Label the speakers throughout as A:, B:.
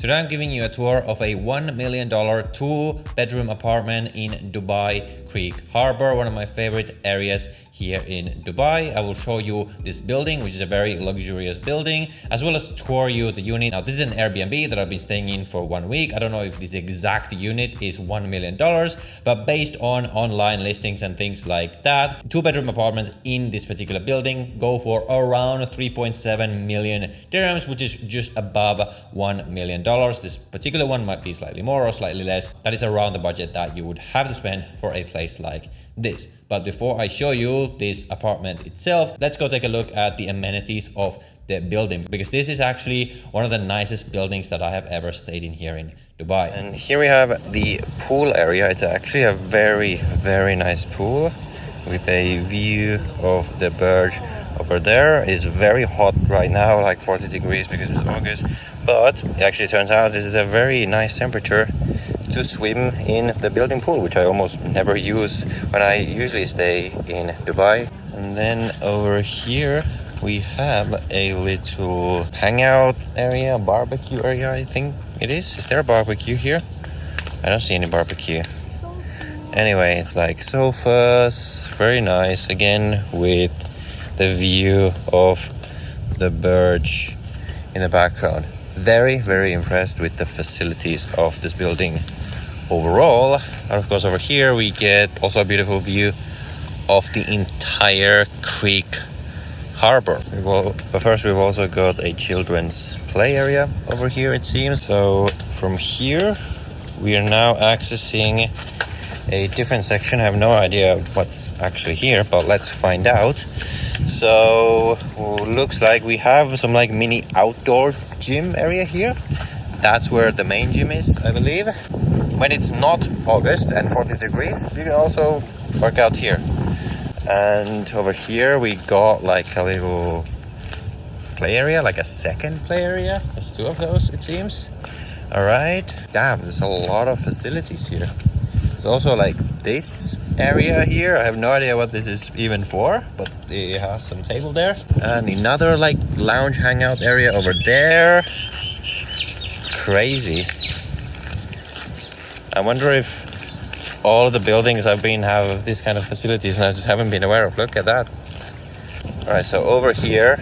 A: Today I'm giving you a tour of a $1 million 2-bedroom apartment in Dubai Creek Harbour, one of my favorite areas here in Dubai. I will show you this building, which is a very luxurious building, as well as tour you the unit. Now, this is an Airbnb that I've been staying in for 1 week. I don't know if this exact unit is $1 million, but based on online listings and things like that, 2-bedroom apartments in this particular building go for around 3.7 million dirhams, which is just above $1 million. This particular one might be slightly more or slightly less. That is around the budget that you would have to spend for a place like this. But before I show you this apartment itself, let's go take a look at the amenities of the building, because this is actually one of the nicest buildings that I have ever stayed in here in Dubai. And here we have the pool area. It's actually a very, very nice pool with a view of the Burj over there. It's very hot right now, like 40 degrees because it's August, but it actually turns out this is a very nice temperature to swim in the building pool, which I almost never use when I usually stay in Dubai. And then over here we have a little hangout area, barbecue area, I think it is. Is there a barbecue here? I don't see any barbecue. Anyway, it's like sofas, very nice, again with the view of the Burj in the background. Very, very impressed with the facilities of this building overall. And of course over here we get also a beautiful view of the entire Creek Harbour. But first we've also got a children's play area over here, it seems. So from here we are now accessing a different section. I have no idea what's actually here, but let's find out. So looks like we have some like mini outdoor gym area here. That's where the main gym is, I believe. When it's not August and 40 degrees, you can also work out here. And over here we got like a little play area, like a second play area. There's 2 of those, it seems. All right. Damn, there's a lot of facilities here. It's also like this area here. I have no idea what this is even for, but it has some table there. And another like lounge hangout area over there. Crazy. I wonder if all of the buildings I've been have this kind of facilities and I just haven't been aware of. Look at that. All right, so over here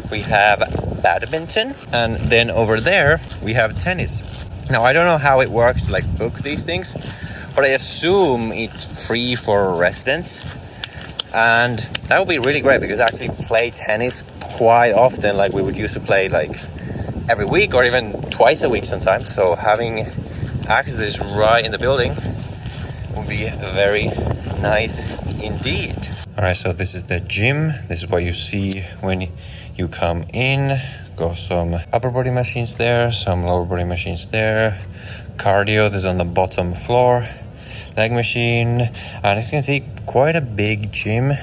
A: we have badminton, and then over there we have tennis. Now, I don't know how it works to like book these things, but I assume it's free for residents, and that would be really great because I actually play tennis quite often. Like we would used to play like every week or even twice a week sometimes. So having access to this right in the building would be very nice indeed. All right, so this is the gym. This is what you see when you come in. Got some upper body machines there, some lower body machines there. Cardio, this is on the bottom floor. Leg machine, and as you can see, quite a big gym.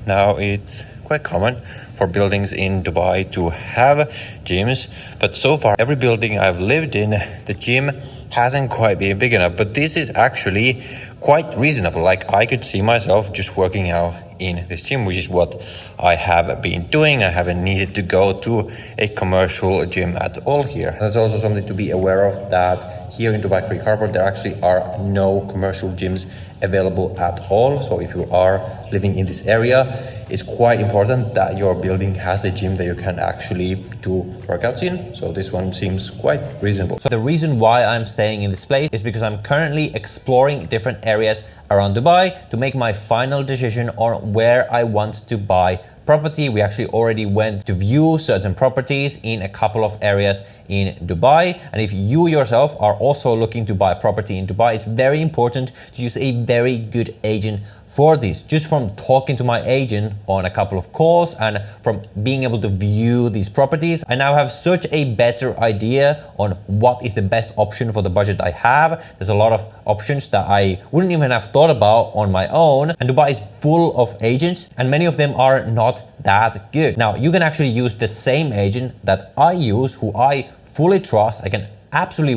A: Now it's quite common for buildings in Dubai to have gyms, but so far every building I've lived in, the gym hasn't quite been big enough. But this is actually quite reasonable. Like I could see myself just working out in this gym, which is what I have been doing. I haven't needed to go to a commercial gym at all here. That's also something to be aware of, that here in Dubai Creek Harbour there actually are no commercial gyms available at all. So if you are living in this area, it's quite important that your building has a gym that you can actually do workouts in. So this one seems quite reasonable. So the reason why I'm staying in this place is because I'm currently exploring different areas around Dubai to make my final decision on where I want to buy property. We actually already went to view certain properties in a couple of areas in Dubai. And if you yourself are also looking to buy property in Dubai, it's very important to use a very good agent for this. Just from talking to my agent on a couple of calls and from being able to view these properties, I now have such a better idea on what is the best option for the budget I have. There's a lot of options that I wouldn't even have thought about on my own, and Dubai is full of agents and many of them are not that good. Now, you can actually use the same agent that I use, who I fully trust. I can absolutely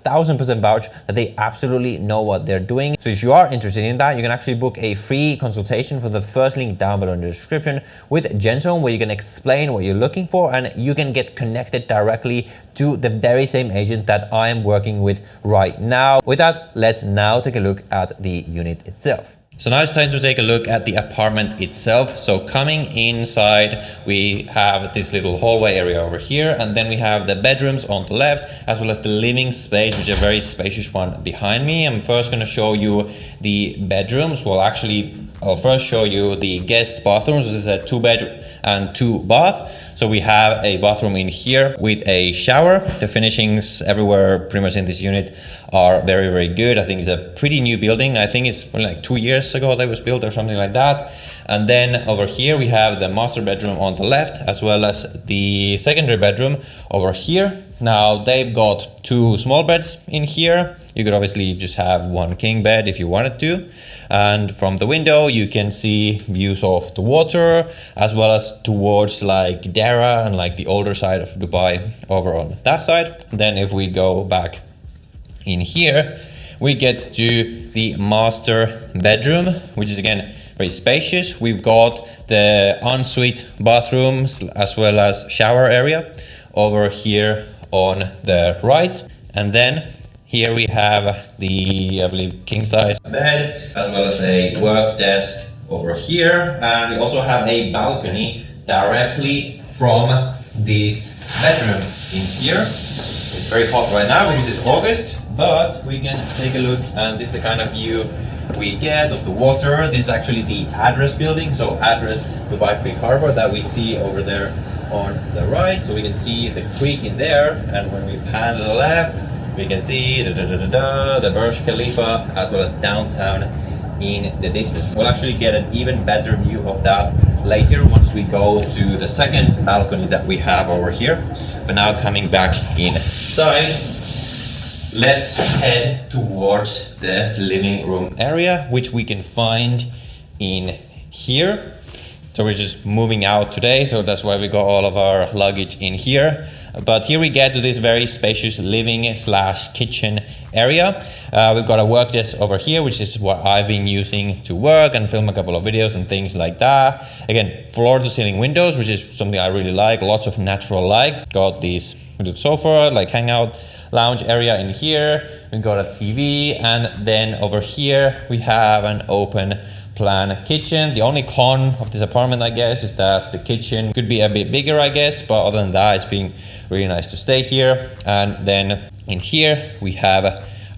A: 1000% vouch that they absolutely know what they're doing. So if you are interested in that, you can actually book a free consultation from the first link down below in the description with Genzone, where you can explain what you're looking for and you can get connected directly to the very same agent that I am working with right now. With that, let's now take a look at the unit itself. So now it's time to take a look at the apartment itself. So coming inside, we have this little hallway area over here, and then we have the bedrooms on the left, as well as the living space, which is a very spacious one behind me. I'm first going to show you the bedrooms. Well, actually, I'll first show you the guest bathrooms. This is a 2-bed and 2-bath. So we have a bathroom in here with a shower. The finishings everywhere pretty much in this unit are very, very good. I think it's a pretty new building. I think it's like 2 years ago that it was built or something like that. And then over here we have the master bedroom on the left, as well as the secondary bedroom over here. Now they've got 2 small beds in here. You could obviously just have 1 king bed if you wanted to. And from the window you can see views of the water, as well as towards like Dara and like the older side of Dubai over on that side. Then if we go back in here, we get to the master bedroom, which is again very spacious. We've got the ensuite bathrooms as well as shower area over here on the right. And then here we have the, I believe, king size bed, as well as a work desk over here. And we also have a balcony directly from this bedroom in here. It's very hot right now because it's August, but we can take a look, and this is the kind of view we get of the water. This is actually the address building, so address Dubai Creek Harbour that we see over there on the right. So we can see the creek in there, and when we pan to the left, we can see the Burj Khalifa as well as downtown in the distance. We'll actually get an even better view of that later once we go to the second balcony that we have over here. But now coming back inside, let's head towards the living room area, which we can find in here. So we're just moving out today, so that's why we got all of our luggage in here. But here we get to this very spacious living slash kitchen area. We've got a work desk over here, which is what I've been using to work and film a couple of videos and things like that. Again, floor to ceiling windows, which is something I really like. Lots of natural light. Got this sofa, like hangout lounge area in here. We've got a TV, and then over here we have an open plan kitchen. The only con of this apartment, I guess, is that the kitchen could be a bit bigger, I guess, but other than that, it's been really nice to stay here. And then in here we have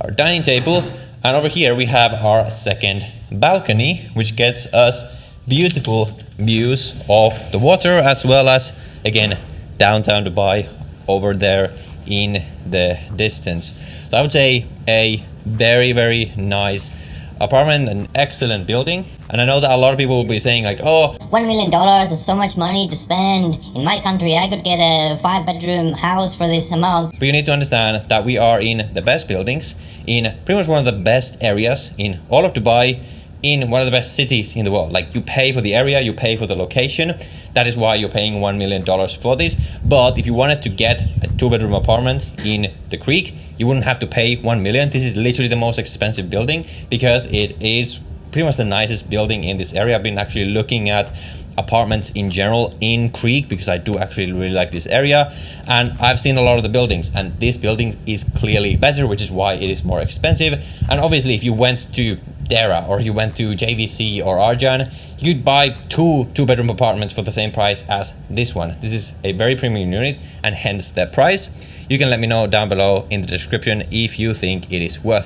A: our dining table, and over here we have our second balcony, which gets us beautiful views of the water, as well as, again, downtown Dubai over there in the distance. So I would say a very, very nice apartment, an excellent building. And I know that a lot of people will be saying like, oh,
B: $1 million is so much money to spend. In my country, I could get a 5-bedroom house for this amount.
A: But you need to understand that we are in the best buildings, in pretty much one of the best areas in all of Dubai, in one of the best cities in the world. Like, you pay for the area, you pay for the location. That is why you're paying $1 million for this. But if you wanted to get a 2-bedroom apartment in the creek, you wouldn't have to pay 1 million. This is literally the most expensive building because it is pretty much the nicest building in this area. I've been actually looking at apartments in general in Creek because I do actually really like this area, and I've seen a lot of the buildings, and this building is clearly better, which is why it is more expensive. And obviously if you went to Dara or you went to JVC or Arjan, you'd buy 2-bedroom apartments for the same price as this one. This is a very premium unit, and hence the price. You can let me know down below in the description if you think it is worth it.